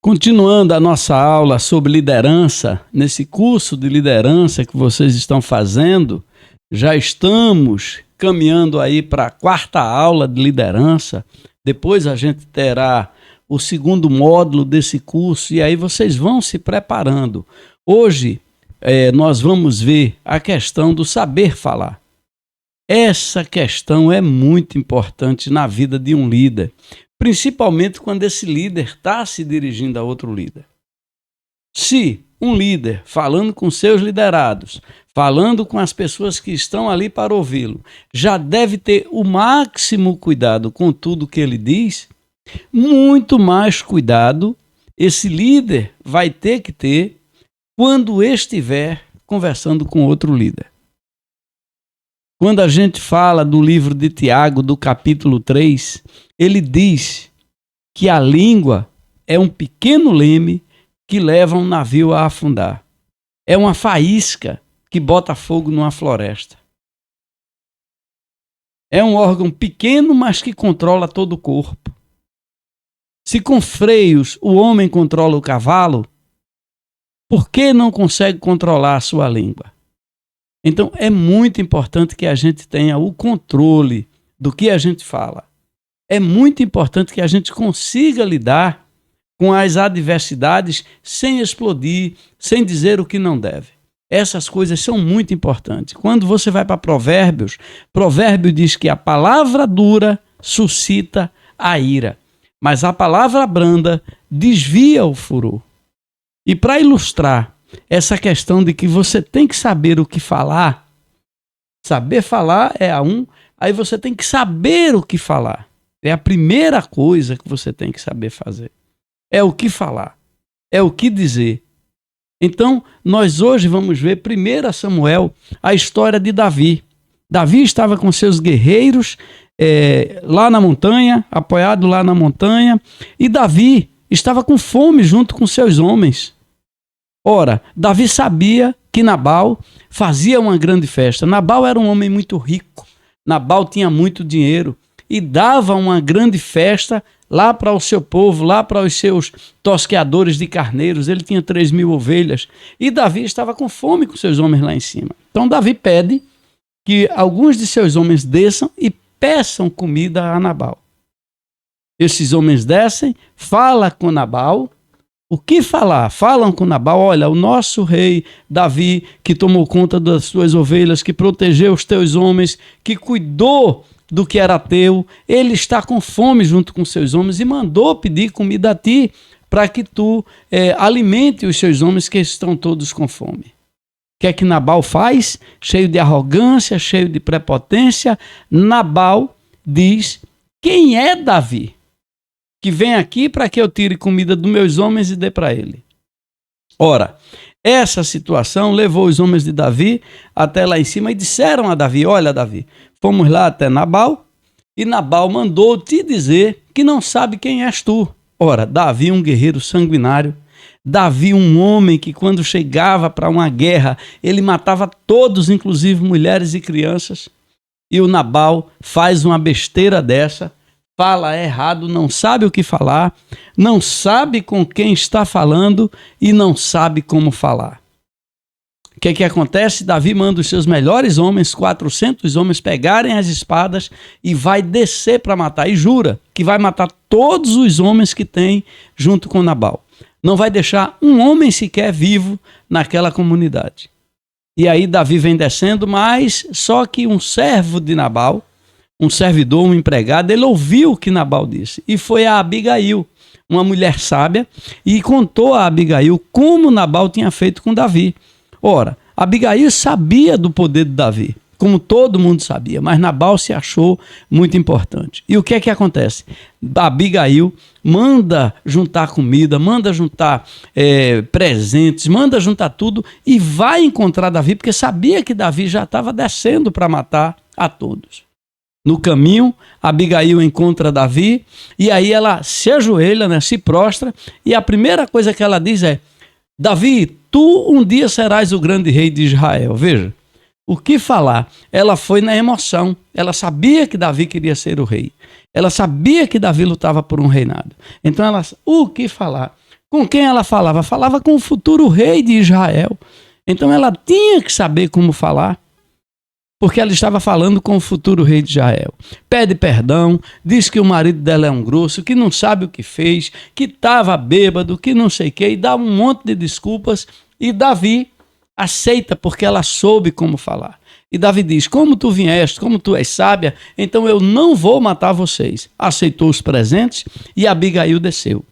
Continuando a nossa aula sobre liderança, nesse curso de liderança que vocês estão fazendo, já estamos caminhando aí para a quarta aula de liderança. Depois a gente terá o segundo módulo desse curso e aí vocês vão se preparando. Hoje nós vamos ver a questão do saber falar. Essa questão é muito importante na vida de um líder, principalmente quando esse líder está se dirigindo a outro líder. Se um líder, falando com seus liderados, falando com as pessoas que estão ali para ouvi-lo, já deve ter o máximo cuidado com tudo que ele diz, muito mais cuidado esse líder vai ter que ter quando estiver conversando com outro líder. Quando a gente fala do livro de Tiago, do capítulo 3, ele diz que a língua é um pequeno leme que leva um navio a afundar. É uma faísca que bota fogo numa floresta. É um órgão pequeno, mas que controla todo o corpo. Se com freios o homem controla o cavalo, por que não consegue controlar a sua língua? Então, é muito importante que a gente tenha o controle do que a gente fala. É muito importante que a gente consiga lidar com as adversidades sem explodir, sem dizer o que não deve. Essas coisas são muito importantes. Quando você vai para Provérbios, Provérbio diz que a palavra dura suscita a ira, mas a palavra branda desvia o furor. E para ilustrar essa questão de que você tem que saber o que falar, saber falar é aí você tem que saber o que falar. É a primeira coisa que você tem que saber fazer. É o que falar, é o que dizer. Então, nós hoje vamos ver 1 Samuel, a história de Davi. Davi estava com seus guerreiros lá na montanha, apoiado lá na montanha, e Davi estava com fome junto com seus homens. Ora, Davi sabia que Nabal fazia uma grande festa. Nabal era um homem muito rico. Nabal tinha muito dinheiro e dava uma grande festa lá para o seu povo, lá para os seus tosqueadores de carneiros. Ele tinha 3.000 ovelhas e Davi estava com fome com seus homens lá em cima. Então Davi pede que alguns de seus homens desçam e peçam comida a Nabal. Esses homens descem, falam com Nabal. O que falar? Falam com Nabal, olha, o nosso rei Davi, que tomou conta das tuas ovelhas, que protegeu os teus homens, que cuidou do que era teu, ele está com fome junto com seus homens e mandou pedir comida a ti, para que tu alimente os seus homens que estão todos com fome. O que é que Nabal faz? Cheio de arrogância, cheio de prepotência, Nabal diz, quem é Davi? Que vem aqui para que eu tire comida dos meus homens e dê para ele. Ora, essa situação levou os homens de Davi até lá em cima e disseram a Davi, olha Davi, fomos lá até Nabal e Nabal mandou te dizer que não sabe quem és tu. Ora, Davi um guerreiro sanguinário, Davi um homem que quando chegava para uma guerra, ele matava todos, inclusive mulheres e crianças. E o Nabal faz uma besteira dessa, fala errado, não sabe o que falar, não sabe com quem está falando e não sabe como falar. O que acontece? Davi manda os seus melhores homens, 400 homens, pegarem as espadas e vai descer para matar. E jura que vai matar todos os homens que tem junto com Nabal. Não vai deixar um homem sequer vivo naquela comunidade. E aí Davi vem descendo, mas só que um servo de Nabal, um servidor, um empregado, ele ouviu o que Nabal disse e foi a Abigail, uma mulher sábia, e contou a Abigail como Nabal tinha feito com Davi. Ora, Abigail sabia do poder de Davi, como todo mundo sabia, mas Nabal se achou muito importante. E o que é que acontece? Abigail manda juntar comida, manda juntar presentes, manda juntar tudo e vai encontrar Davi, porque sabia que Davi já estava descendo para matar a todos. No caminho, Abigail encontra Davi e aí ela se ajoelha, se prostra e a primeira coisa que ela diz é, Davi, tu um dia serás o grande rei de Israel. Veja, o que falar? Ela foi na emoção, ela sabia que Davi queria ser o rei, ela sabia que Davi lutava por um reinado. Então o que falar? Com quem ela falava? Falava com o futuro rei de Israel. Então ela tinha que saber como falar, porque ela estava falando com o futuro rei de Israel. Pede perdão, diz que o marido dela é um grosso, que não sabe o que fez, que estava bêbado, que não sei o quê, e dá um monte de desculpas. E Davi aceita, porque ela soube como falar. E Davi diz: como tu vieste, como tu és sábia, então eu não vou matar vocês. Aceitou os presentes e Abigail desceu.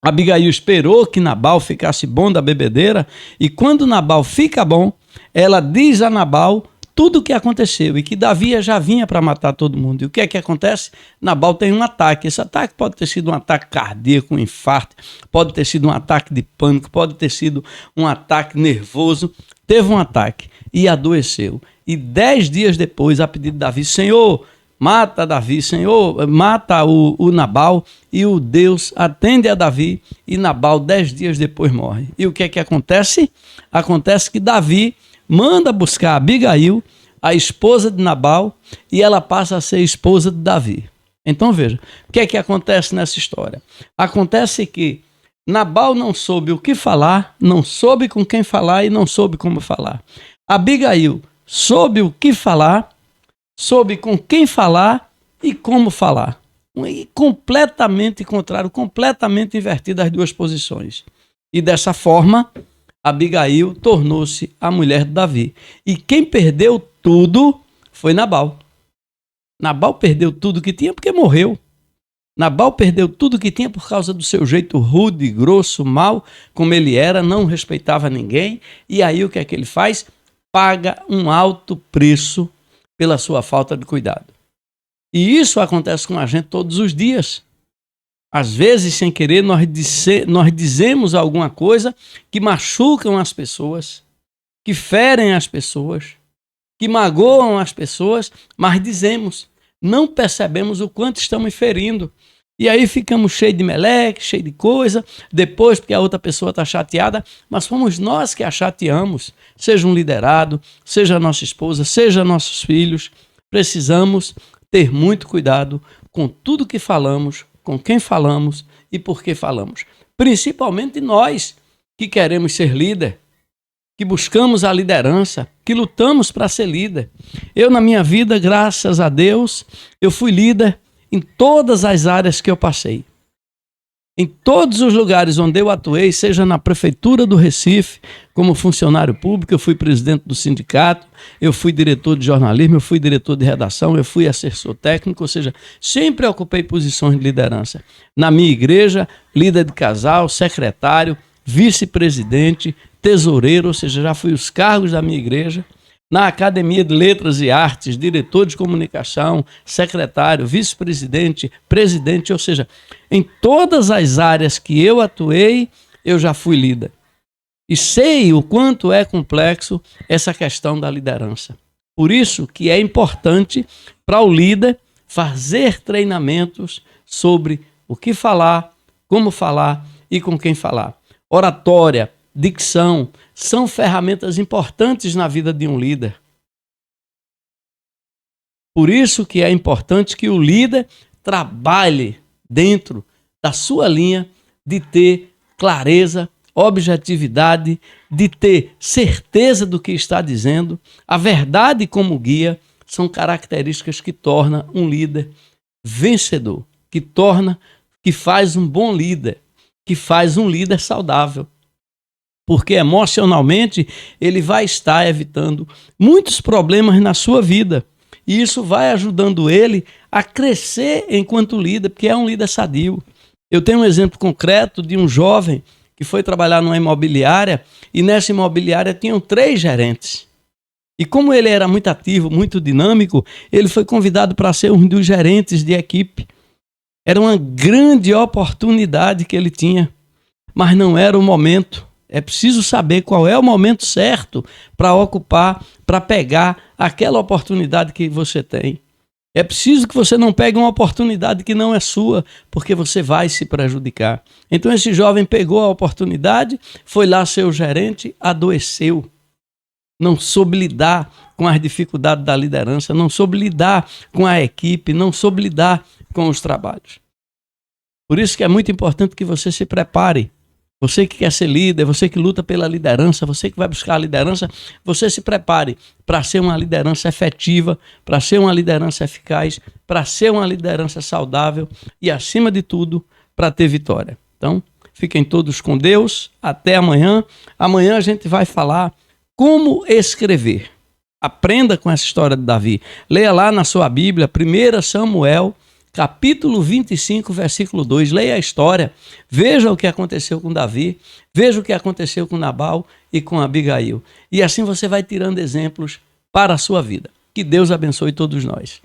Abigail esperou que Nabal ficasse bom da bebedeira, e quando Nabal fica bom, ela diz a Nabal tudo o que aconteceu e que Davi já vinha para matar todo mundo. E o que é que acontece? Nabal tem um ataque. Esse ataque pode ter sido um ataque cardíaco, um infarto, pode ter sido um ataque de pânico, pode ter sido um ataque nervoso. Teve um ataque e adoeceu. E 10 dias depois, a pedido de Davi: Senhor, mata Davi, Senhor, mata o Nabal. E o Deus atende a Davi e Nabal 10 dias depois morre. E o que é que acontece? Acontece que Davi manda buscar Abigail, a esposa de Nabal, e ela passa a ser esposa de Davi. Então veja, o que é que acontece nessa história? Acontece que Nabal não soube o que falar, não soube com quem falar e não soube como falar. Abigail soube o que falar, soube com quem falar e como falar. E completamente contrário, completamente invertido as duas posições. E dessa forma, Abigail tornou-se a mulher de Davi. E quem perdeu tudo foi Nabal. Nabal perdeu tudo que tinha porque morreu. Nabal perdeu tudo que tinha por causa do seu jeito rude, grosso, mau, como ele era, não respeitava ninguém. E aí o que é que ele faz? Paga um alto preço pela sua falta de cuidado. E isso acontece com a gente todos os dias. Às vezes, sem querer, nós dizemos alguma coisa que machucam as pessoas, que ferem as pessoas, que magoam as pessoas, mas dizemos, não percebemos o quanto estamos ferindo. E aí ficamos cheios de meleque, cheios de coisa, depois porque a outra pessoa está chateada, mas fomos nós que a chateamos, seja um liderado, seja a nossa esposa, seja nossos filhos. Precisamos ter muito cuidado com tudo que falamos, com quem falamos e por que falamos. Principalmente nós que queremos ser líder, que buscamos a liderança, que lutamos para ser líder. Eu, na minha vida, graças a Deus, eu fui líder em todas as áreas que eu passei. Em todos os lugares onde eu atuei, seja na prefeitura do Recife, como funcionário público, eu fui presidente do sindicato, eu fui diretor de jornalismo, eu fui diretor de redação, eu fui assessor técnico, ou seja, sempre ocupei posições de liderança. Na minha igreja, líder de casal, secretário, vice-presidente, tesoureiro, ou seja, já fui os cargos da minha igreja. Na Academia de Letras e Artes, diretor de comunicação, secretário, vice-presidente, presidente, ou seja, em todas as áreas que eu atuei, eu já fui líder. E sei o quanto é complexo essa questão da liderança. Por isso que é importante para o líder fazer treinamentos sobre o que falar, como falar e com quem falar. Oratória, dicção, são ferramentas importantes na vida de um líder. Por isso que é importante que o líder trabalhe dentro da sua linha de ter clareza, objetividade, de ter certeza do que está dizendo. A verdade como guia são características que tornam um líder vencedor, que faz um bom líder, que faz um líder saudável. Porque emocionalmente ele vai estar evitando muitos problemas na sua vida. E isso vai ajudando ele a crescer enquanto líder, porque é um líder sadio. Eu tenho um exemplo concreto de um jovem que foi trabalhar numa imobiliária e nessa imobiliária tinham 3 gerentes. E como ele era muito ativo, muito dinâmico, ele foi convidado para ser um dos gerentes de equipe. Era uma grande oportunidade que ele tinha, mas não era o momento. É preciso saber qual é o momento certo para ocupar, para pegar aquela oportunidade que você tem. É preciso que você não pegue uma oportunidade que não é sua, porque você vai se prejudicar. Então esse jovem pegou a oportunidade, foi lá ser o gerente, adoeceu. Não soube lidar com as dificuldades da liderança, não soube lidar com a equipe, não soube lidar com os trabalhos. Por isso que é muito importante que você se prepare Você que quer ser líder, você que luta pela liderança, você que vai buscar a liderança, você se prepare para ser uma liderança efetiva, para ser uma liderança eficaz, para ser uma liderança saudável e, acima de tudo, para ter vitória. Então, fiquem todos com Deus. Até amanhã. Amanhã a gente vai falar como escrever. Aprenda com essa história de Davi. Leia lá na sua Bíblia, 1 Samuel, capítulo 25, versículo 2. Leia a história, veja o que aconteceu com Davi, veja o que aconteceu com Nabal e com Abigail. E assim você vai tirando exemplos para a sua vida. Que Deus abençoe todos nós.